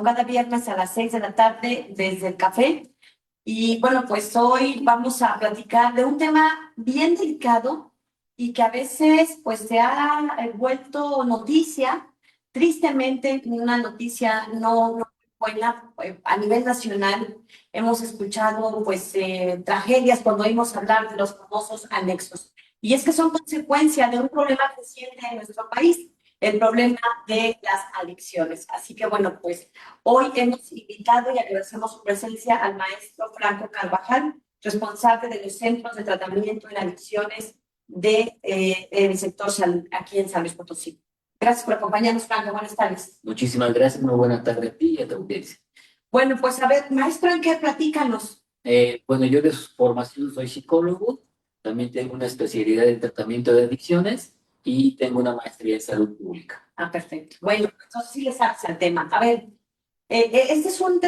cada viernes a las 6 de la tarde desde el café. Y bueno, pues hoy vamos a platicar de un tema bien delicado y que a veces pues se ha vuelto noticia, tristemente una noticia no buena a nivel nacional. Hemos escuchado pues tragedias cuando oímos hablar de los famosos anexos. Y es que son consecuencia de un problema reciente en nuestro país, el problema de las adicciones. Así que bueno, pues hoy hemos invitado y agradecemos su presencia al maestro Franco Carvajal, responsable de los centros de tratamiento en adicciones del sector salud aquí en San Luis Potosí. Gracias por acompañarnos, Franco. Buenas tardes. Muchísimas gracias, muy buena tarde a ti y a tu audiencia. Bueno, pues a ver, maestro, ¿en qué platícanos? Bueno, yo de formación soy psicólogo, también tengo una especialidad en tratamiento de adicciones y tengo una maestría en salud pública. Ah, perfecto. Bueno, entonces sí le sabes al tema. A ver, este es un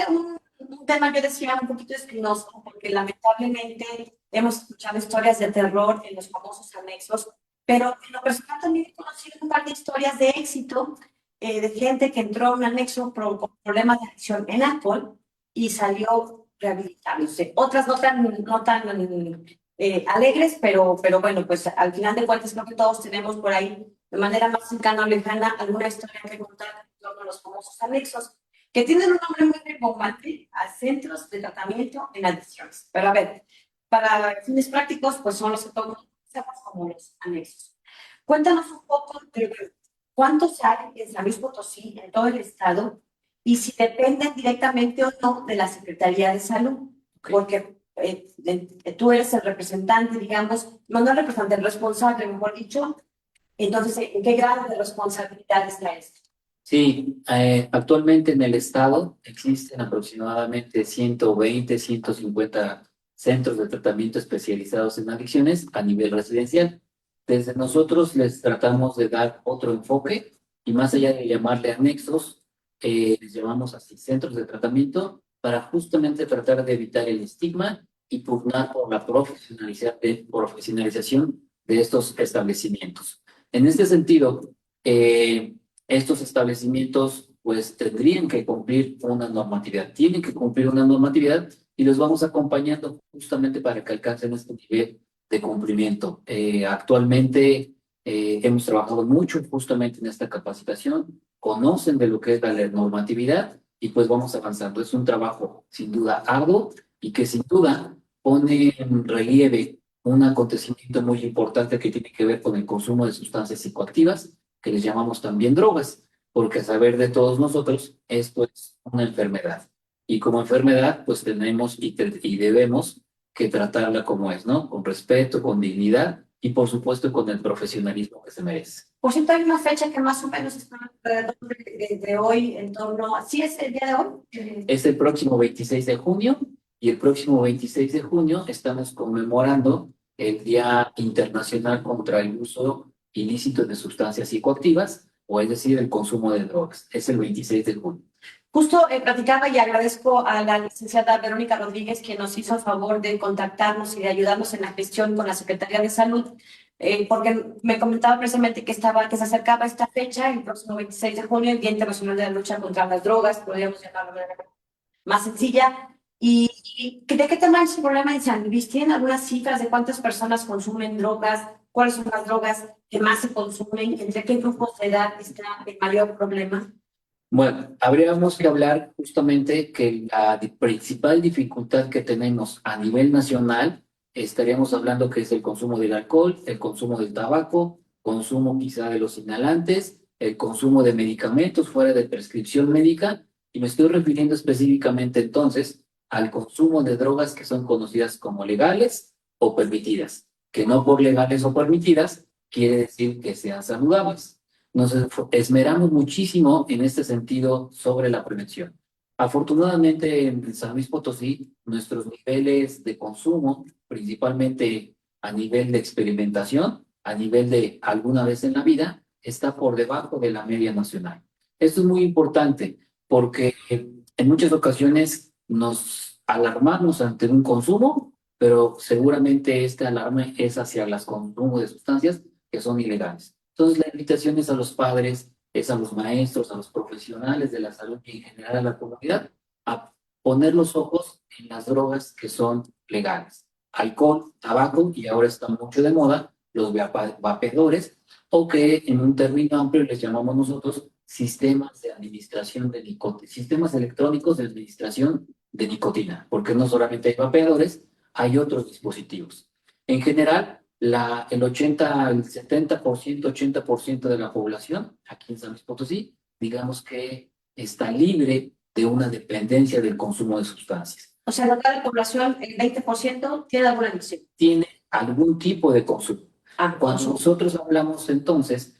tema, yo decía, un poquito espinoso, porque lamentablemente hemos escuchado historias de terror en los famosos anexos, pero en lo personal también he conocido un par de historias de éxito de gente que entró a un anexo con problemas de adicción en alcohol y salió rehabilitándose. Otras no tan alegres, pero bueno, pues al final de cuentas creo que todos tenemos por ahí, de manera más cercana o lejana, alguna historia que contar en torno a los famosos anexos que tienen un nombre muy rimbombante a centros de tratamiento en adicciones. Pero a ver, para fines prácticos, pues son los que todos conocemos como los anexos. Cuéntanos un poco de cuántos hay en San Luis Potosí, en todo el estado, y si dependen directamente o no de la Secretaría de Salud, porque tú eres el representante, digamos, no el representante, el responsable, mejor dicho. Entonces, ¿en qué grado de responsabilidad está esto? Sí, actualmente en el estado existen aproximadamente 120, 150 centros de tratamiento especializados en adicciones a nivel residencial. Desde nosotros les tratamos de dar otro enfoque y más allá de llamarle anexos, les llamamos así centros de tratamiento para justamente tratar de evitar el estigma y pugnar por la profesionalización de estos establecimientos. En este sentido, estos establecimientos pues tendrían que cumplir una normatividad, tienen que cumplir una normatividad y los vamos acompañando justamente para que alcancen este nivel de cumplimiento. Actualmente hemos trabajado mucho justamente en esta capacitación, conocen de lo que es la normatividad y pues vamos avanzando. Es un trabajo sin duda arduo y que sin duda pone en relieve un acontecimiento muy importante que tiene que ver con el consumo de sustancias psicoactivas que les llamamos también drogas, porque a saber de todos nosotros, esto es una enfermedad. Y como enfermedad, pues tenemos y debemos que tratarla como es, ¿no? Con respeto, con dignidad y por supuesto con el profesionalismo que se merece. Por cierto, hay una fecha que más o menos está alrededor de hoy, en torno a... ¿Sí es el día de hoy? Es el próximo 26 de junio y el próximo 26 de junio estamos conmemorando el Día Internacional contra el Uso Ilícito de Sustancias Psicoactivas, o es decir, el consumo de drogas. Es el 26 de junio. Justo platicaba y agradezco a la licenciada Verónica Rodríguez, que nos hizo el favor de contactarnos y de ayudarnos en la gestión con la Secretaría de Salud, porque me comentaba precisamente que se acercaba esta fecha, el próximo 26 de junio, el Día Internacional de la Lucha contra las Drogas, podríamos llamarlo de manera más sencilla. ¿Y de qué tamaño es el problema en San Luis? ¿Tienen algunas cifras de cuántas personas consumen drogas? ¿Cuáles son las drogas que más se consumen? ¿Entre qué grupos de edad está el mayor problema? Bueno, habríamos que hablar justamente que la principal dificultad que tenemos a nivel nacional, estaríamos hablando que es el consumo del alcohol, el consumo del tabaco, consumo quizá de los inhalantes, el consumo de medicamentos fuera de prescripción médica, y me estoy refiriendo específicamente entonces al consumo de drogas que son conocidas como legales o permitidas, que no por legales o permitidas quiere decir que sean saludables. Nos esmeramos muchísimo en este sentido sobre la prevención. Afortunadamente en San Luis Potosí, nuestros niveles de consumo, principalmente a nivel de experimentación, a nivel de alguna vez en la vida, está por debajo de la media nacional. Esto es muy importante porque en muchas ocasiones nos alarmamos ante un consumo, pero seguramente este alarme es hacia los consumos de sustancias que son ilegales. Entonces, la invitación es a los padres, es a los maestros, a los profesionales de la salud y en general a la comunidad, a poner los ojos en las drogas que son legales. Alcohol, tabaco y ahora está mucho de moda los vapeadores o que en un término amplio les llamamos nosotros sistemas de administración de nicotina, sistemas electrónicos de administración de nicotina, porque no solamente hay vapeadores, hay otros dispositivos. En general, el 80, el 70%, 80% de la población, aquí en San Luis Potosí, digamos que está libre de una dependencia del consumo de sustancias. O sea, de cada población, el 20% tiene alguna adicción. Tiene algún tipo de consumo. Cuando Consumo. nosotros hablamos entonces,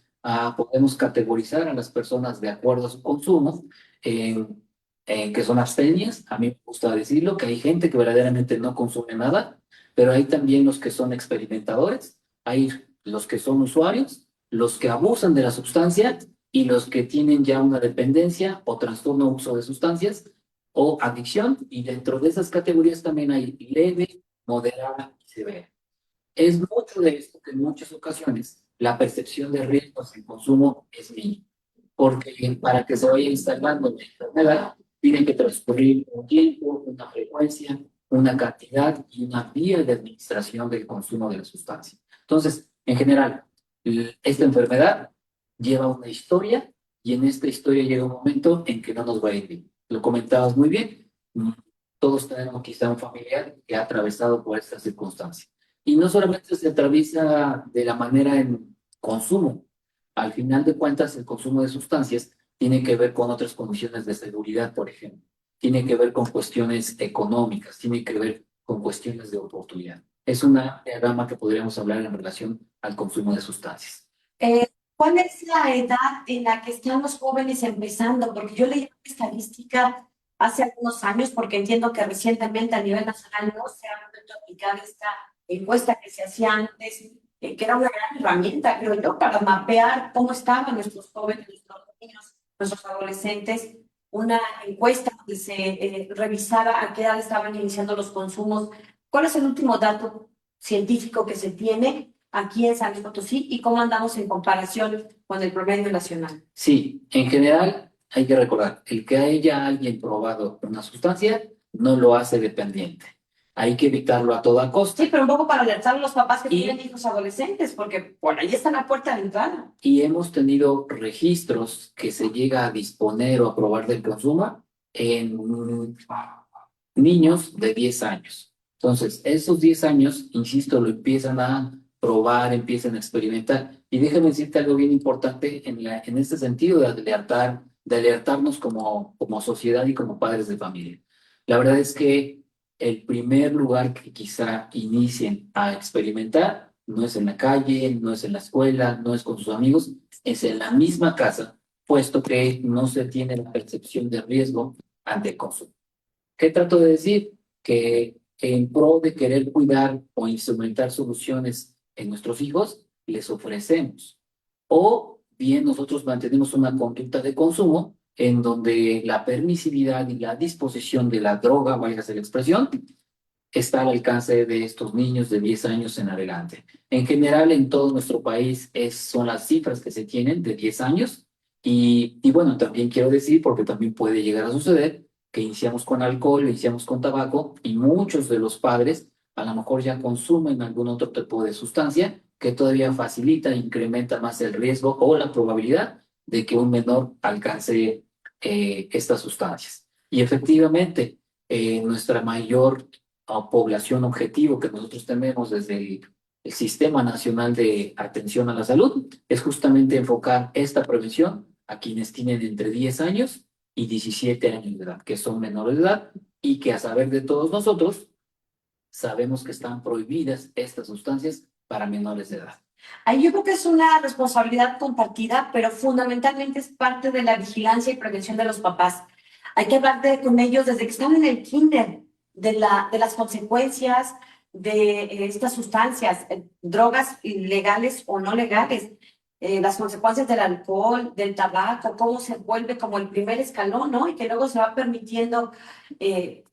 podemos categorizar a las personas de acuerdo a su consumo, en que son abstemias. A mí me gusta decirlo, que hay gente que verdaderamente no consume nada, pero hay también los que son experimentadores, hay los que son usuarios, los que abusan de la sustancia y los que tienen ya una dependencia o trastorno uso de sustancias o adicción, y dentro de esas categorías también hay leve, moderada y severa. Es mucho de esto que en muchas ocasiones la percepción de riesgos en consumo es mínima, porque para que se vaya instalando la enfermedad tiene que transcurrir un tiempo, una frecuencia, una cantidad y una vía de administración del consumo de la sustancia. Entonces, en general, esta enfermedad lleva una historia y en esta historia llega un momento en que no nos va a ir bien. Lo comentabas muy bien, todos tenemos quizá un familiar que ha atravesado por esta circunstancia. Y no solamente se atraviesa de la manera en consumo, al final de cuentas el consumo de sustancias tiene que ver con otras condiciones de seguridad, por ejemplo. Tiene que ver con cuestiones económicas, tiene que ver con cuestiones de oportunidad. Es una gama que podríamos hablar en relación al consumo de sustancias. ¿Cuál es la edad en la que están los jóvenes empezando? Porque yo leí una estadística hace algunos años, porque entiendo que recientemente a nivel nacional no se ha vuelto a aplicar esta encuesta que se hacía antes, que era una gran herramienta, creo yo, para mapear cómo estaban nuestros jóvenes, nuestros niños, nuestros adolescentes. Una encuesta donde se revisara a qué edad estaban iniciando los consumos. ¿Cuál es el último dato científico que se tiene aquí en San Luis Potosí y cómo andamos en comparación con el promedio nacional? Sí, en general hay que recordar, el que haya alguien probado una sustancia no lo hace dependiente. Hay que evitarlo a toda costa. Sí, pero un poco para alertar a los papás que tienen hijos adolescentes, porque por ahí está la puerta de entrada. Y hemos tenido registros que se llega a disponer o aprobar del consumo en niños de 10 años. Entonces, esos 10 años, insisto, lo empiezan a probar, empiezan a experimentar. Y déjame decirte algo bien importante en este sentido de alertarnos como sociedad y como padres de familia. La verdad es que el primer lugar que quizá inicien a experimentar no es en la calle, no es en la escuela, no es con sus amigos, es en la misma casa, puesto que no se tiene la percepción de riesgo ante el consumo. ¿Qué trato de decir? Que en pro de querer cuidar o instrumentar soluciones en nuestros hijos, les ofrecemos. O bien nosotros mantenemos una conducta de consumo en donde la permisividad y la disposición de la droga, valga la expresión, está al alcance de estos niños de 10 años en adelante. En general, en todo nuestro país son las cifras que se tienen de 10 años. Y bueno, también quiero decir, porque también puede llegar a suceder, que iniciamos con alcohol, iniciamos con tabaco y muchos de los padres a lo mejor ya consumen algún otro tipo de sustancia que todavía facilita e incrementa más el riesgo o la probabilidad de que un menor alcance estas sustancias. Y efectivamente, nuestra mayor población objetivo que nosotros tenemos desde el Sistema Nacional de Atención a la Salud es justamente enfocar esta prevención a quienes tienen entre 10 años y 17 años de edad, que son menores de edad y que a saber de todos nosotros, sabemos que están prohibidas estas sustancias para menores de edad. Ahí yo creo que es una responsabilidad compartida, pero fundamentalmente es parte de la vigilancia y prevención de los papás. Hay que hablar con ellos desde que están en el kinder, de las consecuencias de estas sustancias, drogas legales o no legales, las consecuencias del alcohol, del tabaco, cómo se vuelve como el primer escalón, ¿no? Y que luego se va permitiendo,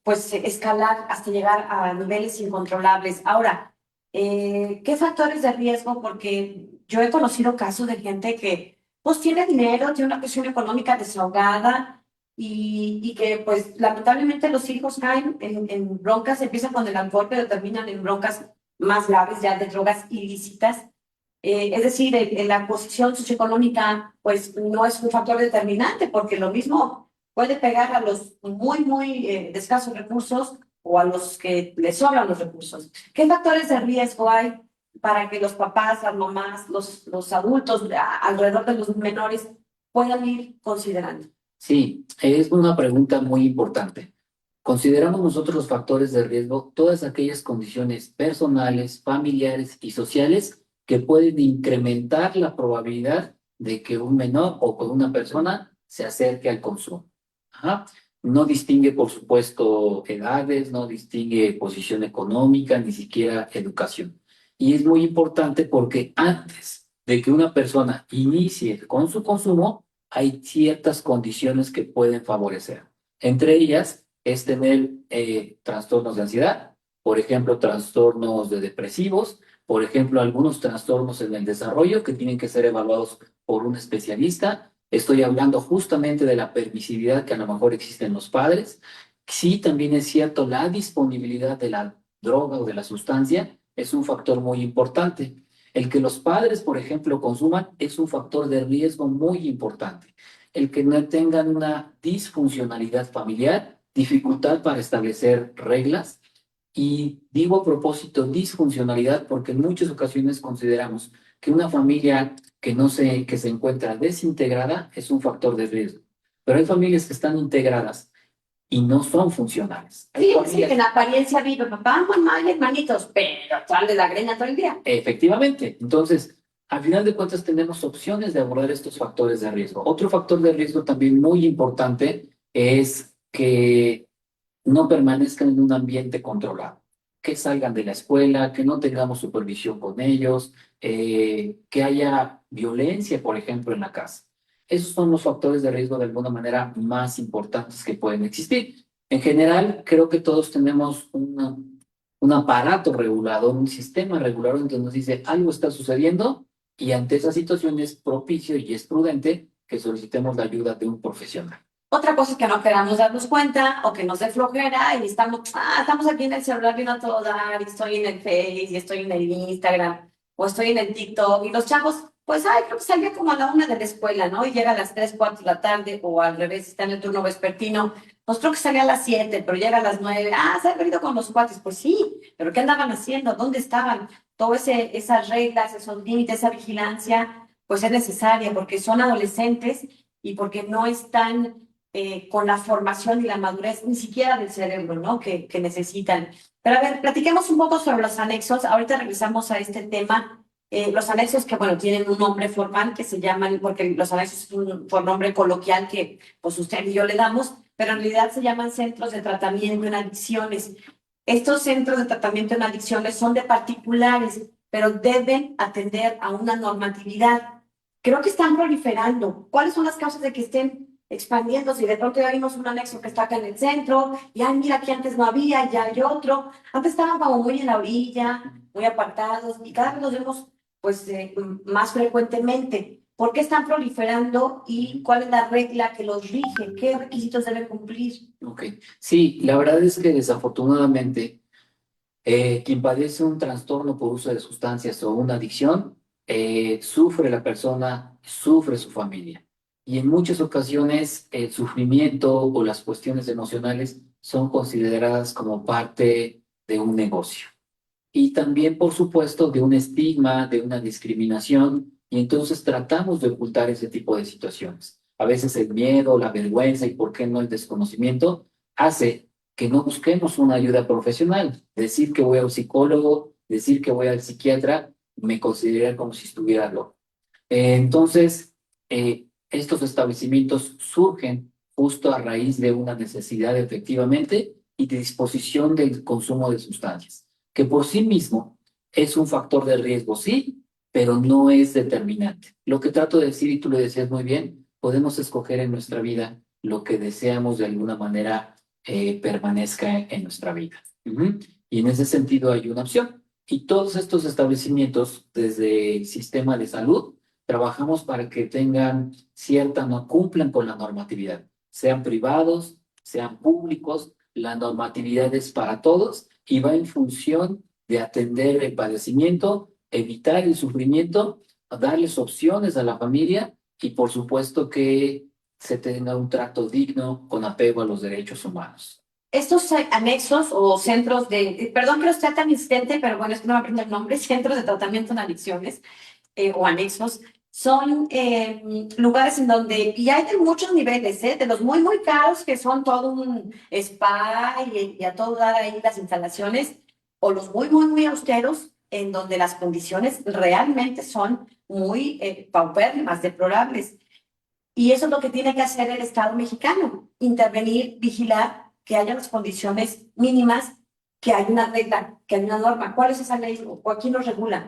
pues, escalar hasta llegar a niveles incontrolables. Ahora, ¿qué factores de riesgo? Porque yo he conocido casos de gente que pues tiene dinero, tiene una cuestión económica desahogada y que pues lamentablemente los hijos caen en broncas, empiezan con el alcohol, pero terminan en broncas más graves ya de drogas ilícitas. Es decir, la posición socioeconómica pues no es un factor determinante porque lo mismo puede pegar a los muy de escasos recursos o a los que les sobran los recursos. ¿Qué factores de riesgo hay para que los papás, las mamás, los adultos alrededor de los menores puedan ir considerando? Sí, es una pregunta muy importante. Consideramos nosotros los factores de riesgo todas aquellas condiciones personales, familiares y sociales que pueden incrementar la probabilidad de que un menor o con una persona se acerque al consumo. Ajá. No distingue, por supuesto, edades, no distingue posición económica, ni siquiera educación. Y es muy importante porque antes de que una persona inicie con su consumo, hay ciertas condiciones que pueden favorecer. Entre ellas es tener trastornos de ansiedad, por ejemplo, trastornos de depresivos, por ejemplo, algunos trastornos en el desarrollo que tienen que ser evaluados por un especialista. Estoy hablando justamente de la permisividad que a lo mejor existe en los padres. Sí, también es cierto, la disponibilidad de la droga o de la sustancia es un factor muy importante. El que los padres, por ejemplo, consuman es un factor de riesgo muy importante. El que no tengan una disfuncionalidad familiar, dificultad para establecer reglas. Y digo a propósito disfuncionalidad porque en muchas ocasiones consideramos que una familia que se encuentra desintegrada es un factor de riesgo. Pero hay familias que están integradas y no son funcionales. Hay Sí, sí, familias en apariencia vive papá, mamá y hermanitos, pero sale la greña todo el día. Efectivamente. Entonces, al final de cuentas tenemos opciones de abordar estos factores de riesgo. Otro factor de riesgo también muy importante es que no permanezcan en un ambiente controlado, que salgan de la escuela, que no tengamos supervisión con ellos, que haya violencia, por ejemplo, en la casa. Esos son los factores de riesgo de alguna manera más importantes que pueden existir. En general, creo que todos tenemos un aparato regulador, un sistema regulador que nos dice algo está sucediendo y ante esa situación es propicio y es prudente que solicitemos la ayuda de un profesional. Otra cosa es que no queramos darnos cuenta o que nos dé flojera y estamos aquí en el celular viendo a todo dar y estoy en el Face y estoy en el Instagram o estoy en el TikTok y los chavos, pues, ay, creo que salía como a la 1 de la escuela, ¿no? Y llega a las 3, 4 de la tarde o al revés, está en el turno vespertino, pues creo que salía a las 7, pero llega a las 9, se ha venido con los cuates, pues sí, pero ¿qué andaban haciendo? ¿Dónde estaban? Todas esas reglas, esos límites, esa vigilancia, pues es necesaria porque son adolescentes y porque no están con la formación y la madurez ni siquiera del cerebro, ¿no? Que necesitan. Pero a ver, platiquemos un poco sobre los anexos. Ahorita regresamos a este tema. Los anexos que, bueno, tienen un nombre formal que se llaman, porque los anexos es un por nombre coloquial que pues usted y yo le damos, pero en realidad se llaman centros de tratamiento en adicciones. Estos centros de tratamiento en adicciones son de particulares, pero deben atender a una normatividad. Creo que están proliferando. ¿Cuáles son las causas de que estén expandiéndose y de pronto ya vimos un anexo que está acá en el centro, y ay, mira, aquí antes no había, ya hay otro? Antes estaban como muy en la orilla, muy apartados, y cada vez los vemos pues más frecuentemente. ¿Por qué están proliferando y cuál es la regla que los rige? ¿Qué requisitos deben cumplir? Ok, sí, la verdad es que desafortunadamente quien padece un trastorno por uso de sustancias o una adicción, sufre la persona, sufre su familia. Y en muchas ocasiones el sufrimiento o las cuestiones emocionales son consideradas como parte de un negocio. Y también, por supuesto, de un estigma, de una discriminación, y entonces tratamos de ocultar ese tipo de situaciones. A veces el miedo, la vergüenza y, por qué no, el desconocimiento hace que no busquemos una ayuda profesional. Decir que voy al psicólogo, decir que voy al psiquiatra, me considera como si estuviera loco. Entonces, estos establecimientos surgen justo a raíz de una necesidad efectivamente y de disposición del consumo de sustancias, que por sí mismo es un factor de riesgo, sí, pero no es determinante. Lo que trato de decir, y tú lo decías muy bien, podemos escoger en nuestra vida lo que deseamos de alguna manera permanezca en nuestra vida. Ujú. Y en ese sentido hay una opción. Y todos estos establecimientos, desde el sistema de salud, trabajamos para que tengan no cumplan con la normatividad, sean privados, sean públicos, la normatividad es para todos y va en función de atender el padecimiento, evitar el sufrimiento, darles opciones a la familia y por supuesto que se tenga un trato digno con apego a los derechos humanos. Estos anexos o centros perdón que los sea tan insistente, pero bueno, es que no me aprendo el nombre, centros de tratamiento en adicciones o anexos, son lugares en donde, y hay de muchos niveles, de los muy, muy caros, que son todo un spa y a todo dar ahí las instalaciones, o los muy, muy, muy austeros, en donde las condiciones realmente son muy paupérrimas, deplorables. Y eso es lo que tiene que hacer el Estado mexicano, intervenir, vigilar que haya las condiciones mínimas, que hay una regla, que hay una norma. ¿Cuál es esa ley o quién lo regula?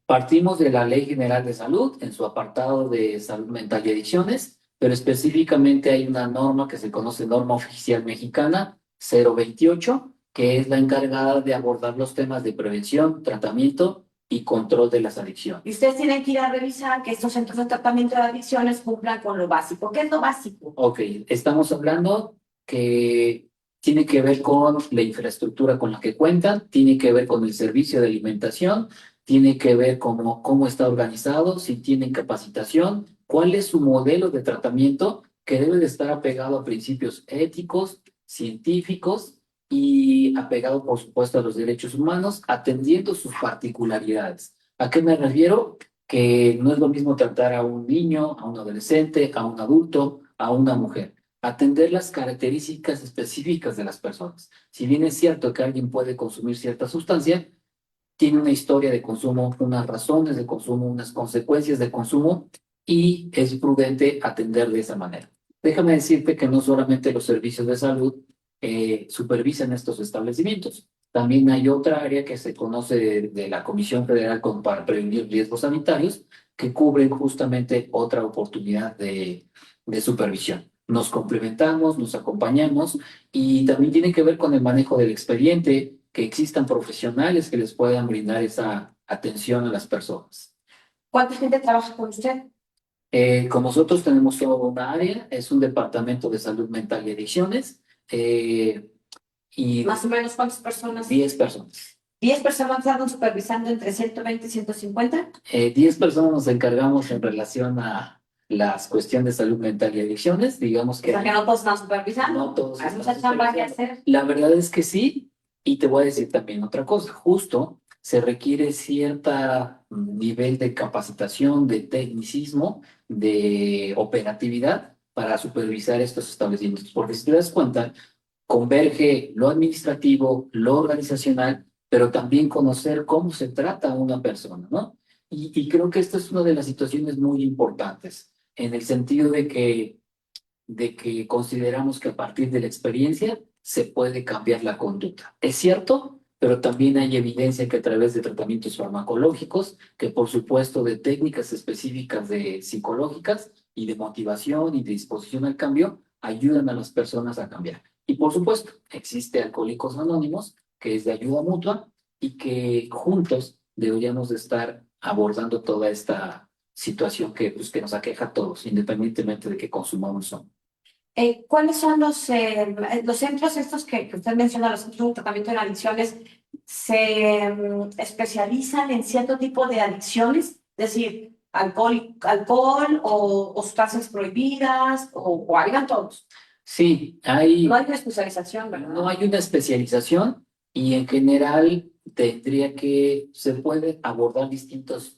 Partimos de la Ley General de Salud en su apartado de salud mental y adicciones, pero específicamente hay una norma que se conoce Norma Oficial Mexicana 028, que es la encargada de abordar los temas de prevención, tratamiento y control de las adicciones. Y ustedes tienen que ir a revisar que estos centros de tratamiento de adicciones cumplan con lo básico. ¿Qué es lo básico? Ok, estamos hablando que tiene que ver con la infraestructura con la que cuentan, tiene que ver con el servicio de alimentación, tiene que ver cómo está organizado, si tienen capacitación, cuál es su modelo de tratamiento que debe de estar apegado a principios éticos, científicos y apegado, por supuesto, a los derechos humanos, atendiendo sus particularidades. ¿A qué me refiero? Que no es lo mismo tratar a un niño, a un adolescente, a un adulto, a una mujer. Atender las características específicas de las personas. Si bien es cierto que alguien puede consumir cierta sustancia, tiene una historia de consumo, unas razones de consumo, unas consecuencias de consumo y es prudente atender de esa manera. Déjame decirte que no solamente los servicios de salud supervisan estos establecimientos. También hay otra área que se conoce de la Comisión Federal para Prevenir Riesgos Sanitarios que cubren justamente otra oportunidad de supervisión. Nos complementamos, nos acompañamos y también tiene que ver con el manejo del expediente, que existan profesionales que les puedan brindar esa atención a las personas. ¿Cuánta gente trabaja con usted? Con nosotros tenemos toda una área, es un departamento de salud mental y adicciones, y Más o menos, ¿cuántas personas? 10 personas. 10 personas están supervisando entre 120 y 150. 10 personas nos encargamos en relación a las cuestiones de salud mental y adicciones, digamos que... O sea, que no todos están supervisando. No todos Hay están mucha chamba que supervisando. hacer. La verdad es que sí, y te voy a decir también otra cosa, justo se requiere cierta nivel de capacitación, de tecnicismo, de operatividad para supervisar estos establecimientos, porque si te das cuenta, converge lo administrativo, lo organizacional, pero también conocer cómo se trata a una persona, ¿no? Y creo que esta es una de las situaciones muy importantes, en el sentido de que consideramos que a partir de la experiencia se puede cambiar la conducta. Es cierto, pero también hay evidencia que a través de tratamientos farmacológicos, que por supuesto de técnicas específicas de psicológicas y de motivación y de disposición al cambio, ayudan a las personas a cambiar. Y por supuesto, existe Alcohólicos Anónimos, que es de ayuda mutua y que juntos deberíamos de estar abordando toda esta situación que nos aqueja a todos, independientemente de que consumamos o no. ¿Cuáles son los centros estos que usted menciona, los centros de tratamiento de adicciones, se especializan en cierto tipo de adicciones? Es decir, alcohol o sustancias prohibidas o hayan todos. Sí, No hay una especialización, ¿verdad? no hay una especialización y en general se puede abordar distintos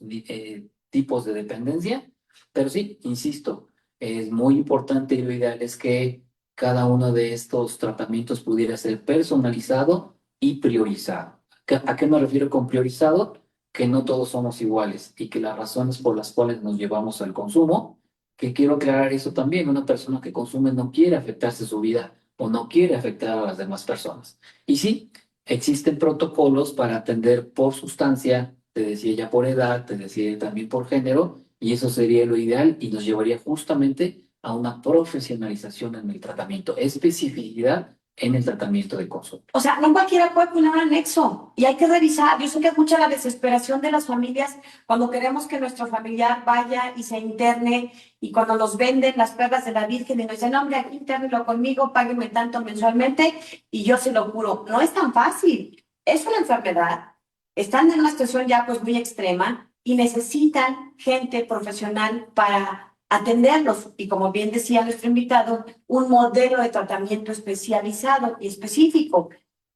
tipos de dependencia, pero sí, insisto, es muy importante y lo ideal es que cada uno de estos tratamientos pudiera ser personalizado y priorizado. ¿A qué me refiero con priorizado? Que no todos somos iguales y que las razones por las cuales nos llevamos al consumo, que quiero aclarar eso también, una persona que consume no quiere afectarse su vida o no quiere afectar a las demás personas. Y sí, existen protocolos para atender por sustancia, te decía ya por edad, te decía también por género, y eso sería lo ideal y nos llevaría justamente a una profesionalización en el tratamiento, especificidad en el tratamiento de consumo. O sea, no cualquiera puede poner un anexo y hay que revisar. Yo sé que es mucha la desesperación de las familias cuando queremos que nuestro familiar vaya y se interne y cuando nos venden las perlas de la Virgen y nos dicen, hombre, aquí internelo conmigo, págueme tanto mensualmente y yo se lo juro. No es tan fácil. Es una enfermedad. Están en una situación ya pues muy extrema y necesitan gente profesional para atenderlos. Y como bien decía nuestro invitado, un modelo de tratamiento especializado y específico.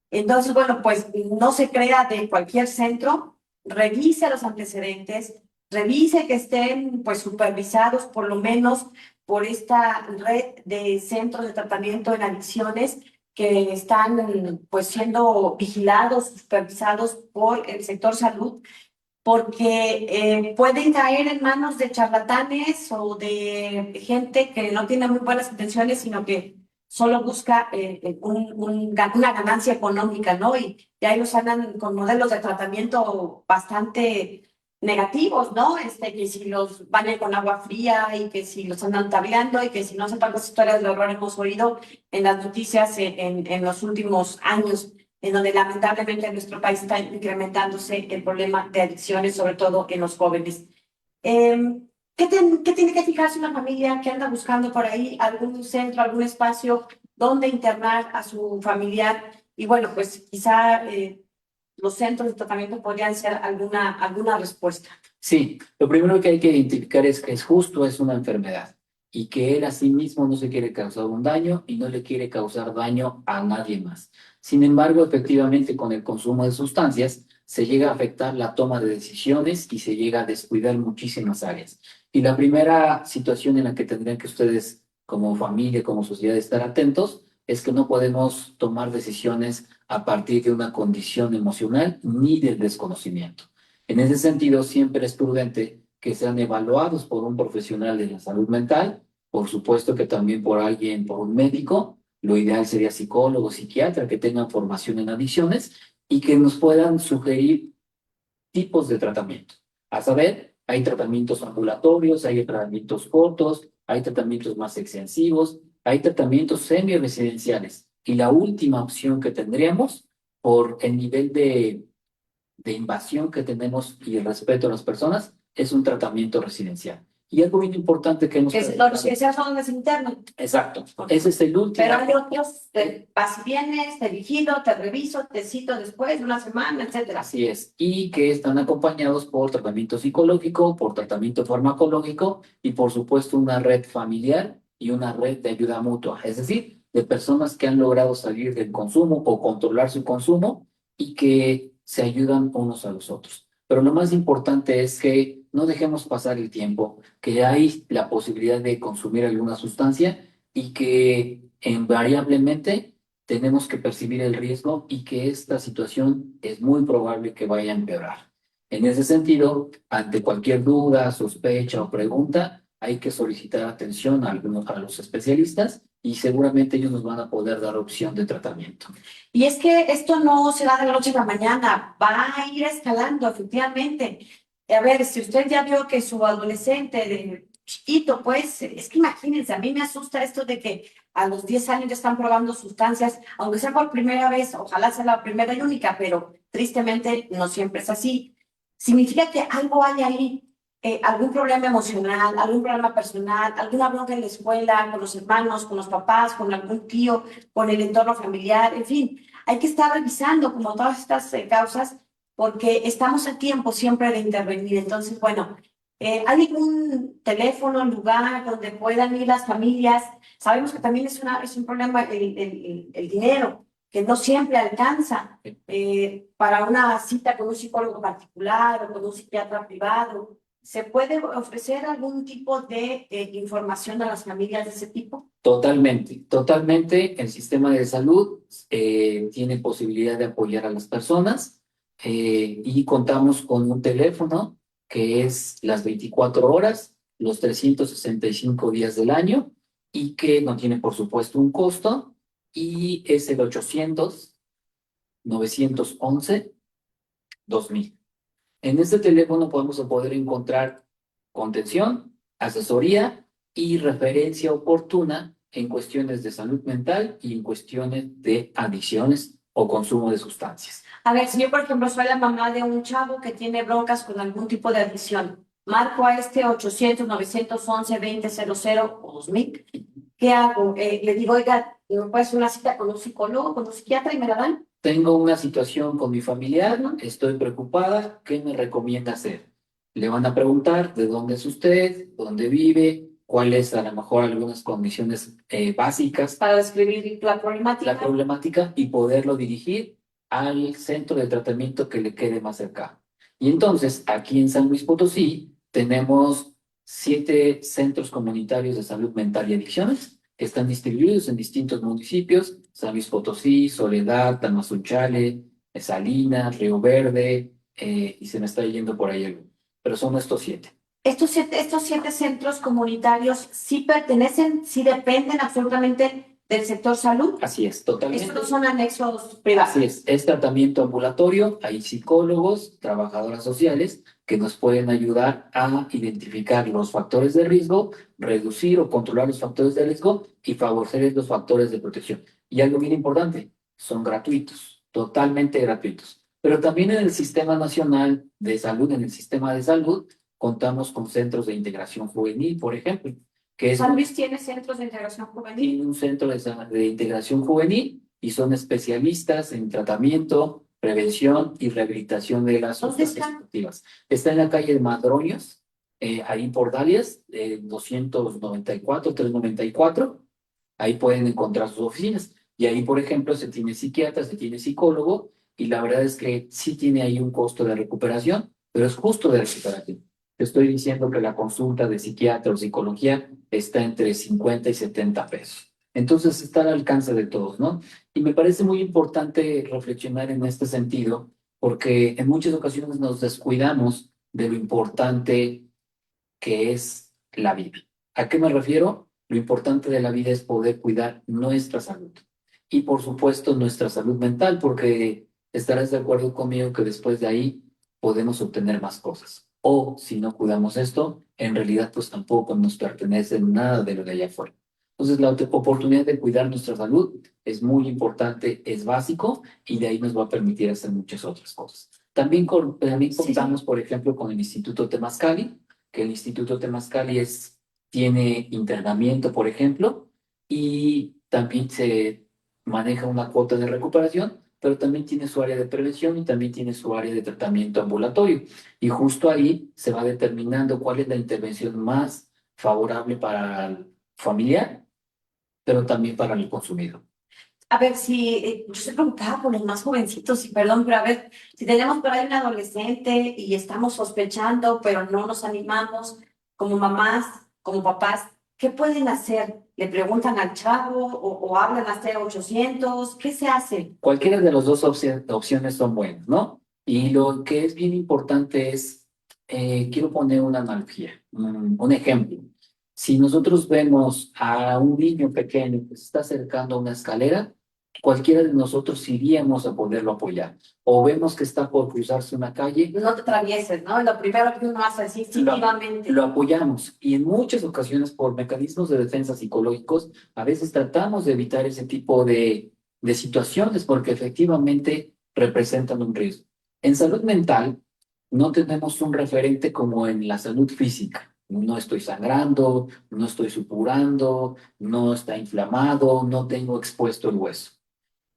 Entonces, bueno, pues no se crea de cualquier centro, revise los antecedentes, revise que estén pues supervisados por lo menos por esta red de centros de tratamiento en adicciones que están pues siendo vigilados, supervisados por el sector salud porque pueden caer en manos de charlatanes o de gente que no tiene muy buenas intenciones, sino que solo busca una ganancia económica, ¿no? Y ahí los andan con modelos de tratamiento bastante negativos, ¿no? Que si los bañan con agua fría y que si los andan tableando y que si no sepan las historias de horror hemos oído en las noticias en los últimos años en donde lamentablemente en nuestro país está incrementándose el problema de adicciones, sobre todo en los jóvenes. ¿Qué tiene que fijarse una familia que anda buscando por ahí algún centro, algún espacio donde internar a su familiar? Y bueno, pues quizá los centros de tratamiento podrían ser alguna respuesta. Sí, lo primero que hay que identificar es que es justo, es una enfermedad y que él a sí mismo no se quiere causar un daño y no le quiere causar daño a nadie más. Sin embargo, efectivamente, con el consumo de sustancias se llega a afectar la toma de decisiones y se llega a descuidar muchísimas áreas. Y la primera situación en la que tendrían que ustedes, como familia, como sociedad, estar atentos es que no podemos tomar decisiones a partir de una condición emocional ni del desconocimiento. En ese sentido, siempre es prudente que sean evaluados por un profesional de la salud mental, por supuesto que también por alguien, por un médico, lo ideal sería psicólogo, psiquiatra, que tengan formación en adicciones y que nos puedan sugerir tipos de tratamiento. A saber, hay tratamientos ambulatorios, hay tratamientos cortos, hay tratamientos más extensivos, hay tratamientos semi-residenciales. Y la última opción que tendríamos, por el nivel de invasión que tenemos y el respeto a las personas, es un tratamiento residencial. Y algo bien importante que hemos... Los residenciales son los internos. Exacto, ese es el último. Pero hay otros, vas y vienes, te vigilo, te reviso, te cito después de una semana, etcétera. Así es, y que están acompañados por tratamiento psicológico, por tratamiento farmacológico y por supuesto una red familiar y una red de ayuda mutua, es decir, de personas que han logrado salir del consumo o controlar su consumo y que se ayudan unos a los otros. Pero lo más importante es que no dejemos pasar el tiempo, que hay la posibilidad de consumir alguna sustancia y que invariablemente tenemos que percibir el riesgo y que esta situación es muy probable que vaya a empeorar. En ese sentido, ante cualquier duda, sospecha o pregunta, hay que solicitar atención a los especialistas y seguramente ellos nos van a poder dar opción de tratamiento. Y es que esto no se da de la noche a la mañana, va a ir escalando, efectivamente. A ver, si usted ya vio que su adolescente de chiquito, pues, es que imagínense, a mí me asusta esto de que a los 10 años ya están probando sustancias, aunque sea por primera vez, ojalá sea la primera y única, pero tristemente no siempre es así. Significa que algo hay ahí, algún problema emocional, algún problema personal, alguna bronca en la escuela, con los hermanos, con los papás, con algún tío, con el entorno familiar, en fin, hay que estar revisando como todas estas causas porque estamos a tiempo siempre de intervenir. Entonces, bueno, ¿hay algún teléfono, lugar donde puedan ir las familias? Sabemos que también es un problema el dinero, que no siempre alcanza para una cita con un psicólogo particular o con un psiquiatra privado. ¿Se puede ofrecer algún tipo de información a las familias de ese tipo? Totalmente, totalmente. El sistema de salud tiene posibilidad de apoyar a las personas y contamos con un teléfono que es las 24 horas, los 365 días del año y que no tiene, por supuesto, un costo y es el 800-911-2000. En este teléfono podemos poder encontrar contención, asesoría y referencia oportuna en cuestiones de salud mental y en cuestiones de adicciones o consumo de sustancias. A ver, si yo, por ejemplo, soy la mamá de un chavo que tiene broncas con algún tipo de adicción, marco a este 800-911-2000 o 2000, ¿qué hago? Le digo, oiga, ¿me puedes hacer una cita con un psicólogo, con un psiquiatra y me la dan? Tengo una situación con mi familiar, estoy preocupada, ¿qué me recomienda hacer? Le van a preguntar de dónde es usted, dónde vive, cuáles a lo mejor algunas condiciones básicas, Para describir la problemática. la problemática y poderlo dirigir al centro de tratamiento que le quede más cercano. Y entonces, aquí en San Luis Potosí, tenemos 7 centros comunitarios de salud mental y adicciones que están distribuidos en distintos municipios: San Luis Potosí, Soledad, Tamazunchale, Salinas, Río Verde, y se me está yendo por ahí algo. Pero son estos 7. Estos siete centros comunitarios sí pertenecen, sí dependen absolutamente del sector salud. Así es, totalmente. Estos no son anexos privados. Así es tratamiento ambulatorio, hay psicólogos, trabajadoras sociales que nos pueden ayudar a identificar los factores de riesgo, reducir o controlar los factores de riesgo y favorecer los factores de protección. Y algo bien importante, son gratuitos, totalmente gratuitos. Pero también en el Sistema Nacional de Salud, en el sistema de salud, contamos con centros de integración juvenil, por ejemplo, que es San Luis tiene centros de integración juvenil. tiene un centro de integración juvenil y son especialistas en tratamiento, prevención y rehabilitación de las ¿Dónde sustancias está? adictivas. Está en la calle de Madroños, ahí por Dalias, 294, 394. Ahí pueden encontrar sus oficinas. Y ahí, por ejemplo, se tiene psiquiatra, se tiene psicólogo, y la verdad es que sí tiene ahí un costo de recuperación, pero es justo de recuperación. Te estoy diciendo que la consulta de psiquiatra o psicología está entre 50 y 70 pesos. Entonces está al alcance de todos, ¿no? Y me parece muy importante reflexionar en este sentido, porque en muchas ocasiones nos descuidamos de lo importante que es la vida. ¿A qué me refiero? Lo importante de la vida es poder cuidar nuestra salud y, por supuesto, nuestra salud mental, porque estarás de acuerdo conmigo que después de ahí podemos obtener más cosas. O si no cuidamos esto, en realidad pues tampoco nos pertenece nada de lo de allá afuera. Entonces la oportunidad de cuidar nuestra salud es muy importante, es básico y de ahí nos va a permitir hacer muchas otras cosas. También Sí. contamos, por ejemplo, con el Instituto Temazcali, que el Instituto Temazcali tiene internamiento, por ejemplo, y también se maneja una cuota de recuperación, pero también tiene su área de prevención y también tiene su área de tratamiento ambulatorio. Y justo ahí se va determinando cuál es la intervención más favorable para el familiar, pero también para el consumidor. A ver, si yo se preguntaba por los más jovencitos, y perdón, pero a ver, si tenemos por ahí un adolescente y estamos sospechando, pero no nos animamos, como mamás, como papás, ¿qué pueden hacer? ¿Le preguntan al chavo o hablan hasta 800? ¿Qué se hace? Cualquiera de las dos opciones son buenas, ¿no? Y lo que es bien importante es, quiero poner una analogía, un ejemplo. Si nosotros vemos a un niño pequeño que se está acercando a una escalera, cualquiera de nosotros iríamos a poderlo apoyar. O vemos que está por cruzarse una calle, No te atravieses, ¿no? Lo primero que uno hace es instintivamente. lo apoyamos. Y en muchas ocasiones, por mecanismos de defensa psicológicos, a veces tratamos de evitar ese tipo de situaciones porque efectivamente representan un riesgo. En salud mental no tenemos un referente como en la salud física. No estoy sangrando, no estoy supurando, no está inflamado, no tengo expuesto el hueso.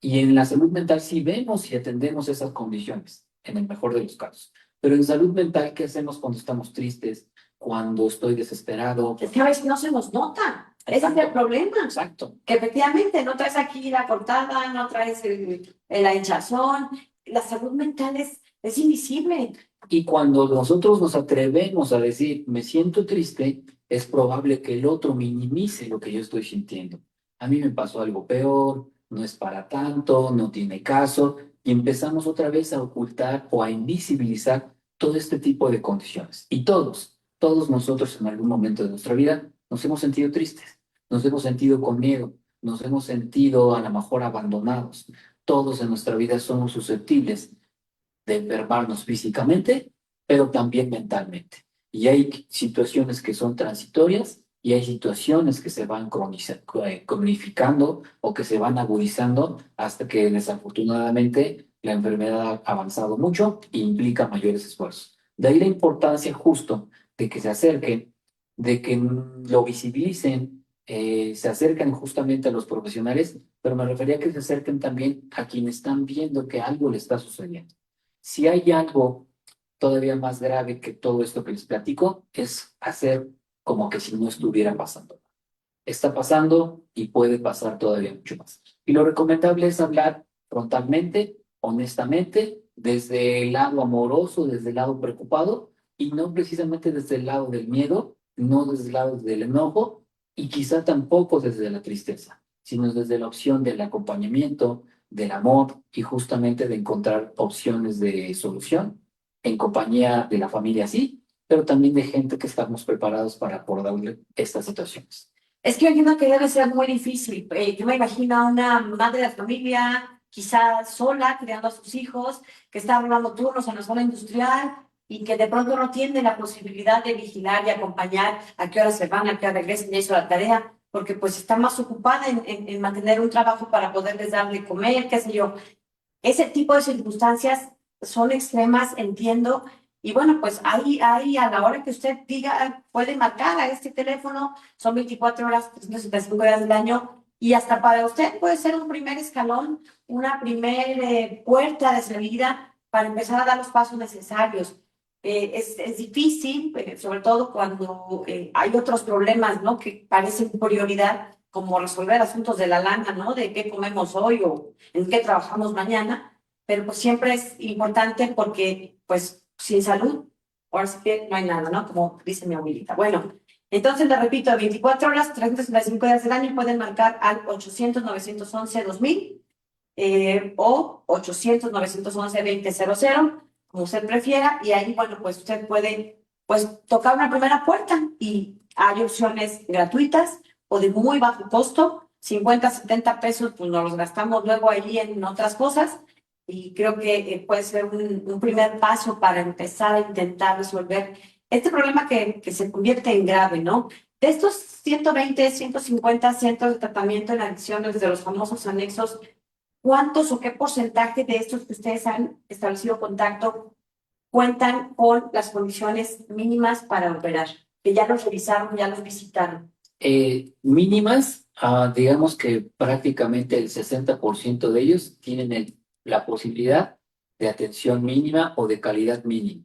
Y en la salud mental sí vemos y atendemos esas condiciones, en el mejor de los casos. Pero en salud mental, ¿qué hacemos cuando estamos tristes, cuando estoy desesperado? Es que a veces no se nos nota. Ese es el Exacto. problema. Exacto. Que efectivamente no traes aquí la cortada, no traes la hinchazón. La salud mental es invisible. Y cuando nosotros nos atrevemos a decir, me siento triste, es probable que el otro minimice lo que yo estoy sintiendo. A mí me pasó algo peor, no es para tanto, no tiene caso, y empezamos otra vez a ocultar o a invisibilizar todo este tipo de condiciones. Y todos nosotros en algún momento de nuestra vida nos hemos sentido tristes, nos hemos sentido con miedo, nos hemos sentido a lo mejor abandonados. Todos en nuestra vida somos susceptibles de enfermarnos físicamente, pero también mentalmente. Y hay situaciones que son transitorias y hay situaciones que se van cronificando o que se van agudizando hasta que desafortunadamente la enfermedad ha avanzado mucho e implica mayores esfuerzos. De ahí la importancia justo de que se acerquen, de que lo visibilicen, se acercan justamente a los profesionales, pero me refería a que se acerquen también a quienes están viendo que algo le está sucediendo. Si hay algo todavía más grave que todo esto que les platico, es hacer como que si no estuviera pasando. Está pasando y puede pasar todavía mucho más. Y lo recomendable es hablar frontalmente, honestamente, desde el lado amoroso, desde el lado preocupado, y no precisamente desde el lado del miedo, no desde el lado del enojo, y quizá tampoco desde la tristeza, sino desde la opción del acompañamiento, del amor y justamente de encontrar opciones de solución en compañía de la familia, sí, pero también de gente que estamos preparados para abordarle estas situaciones. Es que yo entiendo que debe ser muy difícil. Yo me imagino a una madre de familia, quizás sola, criando a sus hijos, que está rolando turnos en la zona industrial y que de pronto no tiene la posibilidad de vigilar y acompañar a qué hora se van, a qué hora regresan, ya hizo la tarea, porque pues está más ocupada en mantener un trabajo para poderles darle comer, qué sé yo. Ese tipo de circunstancias son extremas, entiendo. Y bueno, pues ahí a la hora que usted diga, puede marcar a este teléfono, son 24 horas, 365 días del año, y hasta para usted puede ser un primer escalón, una primer puerta de salida para empezar a dar los pasos necesarios. Es difícil, sobre todo cuando hay otros problemas, ¿no? Que parecen prioridad, como resolver asuntos de la lana, ¿no? De qué comemos hoy o en qué trabajamos mañana, pero pues siempre es importante porque pues sin salud, ahora sí que no hay nada, ¿no? Como dice mi abuelita. Bueno, entonces le repito, 24 horas, 365 días del año pueden marcar al 800-911-2000 o 800-911-2000, como usted prefiera, y ahí, bueno, pues usted puede pues tocar una primera puerta y hay opciones gratuitas o de muy bajo costo, 50-70 pesos, pues nos los gastamos luego ahí en otras cosas y creo que puede ser un primer paso para empezar a intentar resolver este problema que se convierte en grave, ¿no? De estos 120, 150 centros de tratamiento en adicciones, de los famosos anexos, ¿cuántos o qué porcentaje de estos que ustedes han establecido contacto cuentan con las condiciones mínimas para operar? Que ya los revisaron, ya los visitaron. Mínimas, digamos que prácticamente el 60% de ellos tienen la posibilidad de atención mínima o de calidad mínima.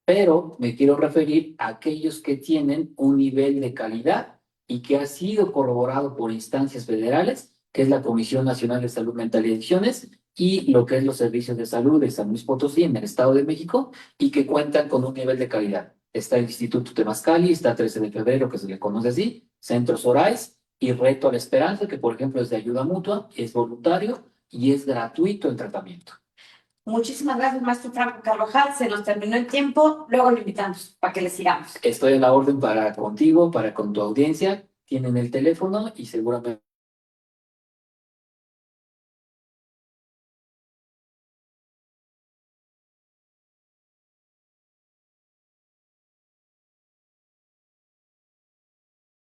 Pero me quiero referir a aquellos que tienen un nivel de calidad y que ha sido corroborado por instancias federales, que es la Comisión Nacional de Salud Mental y Adicciones, y lo que es los servicios de salud de San Luis Potosí en el Estado de México, y que cuentan con un nivel de calidad. Está el Instituto Temazcali, está 13 de febrero, que se le conoce así, Centros Orais y Reto a la Esperanza, que por ejemplo es de ayuda mutua, es voluntario y es gratuito el tratamiento. Muchísimas gracias, maestro Franco Carvajal. Se nos terminó el tiempo. Luego lo invitamos para que le sigamos. Estoy en la orden para contigo, para con tu audiencia. Tienen el teléfono y seguramente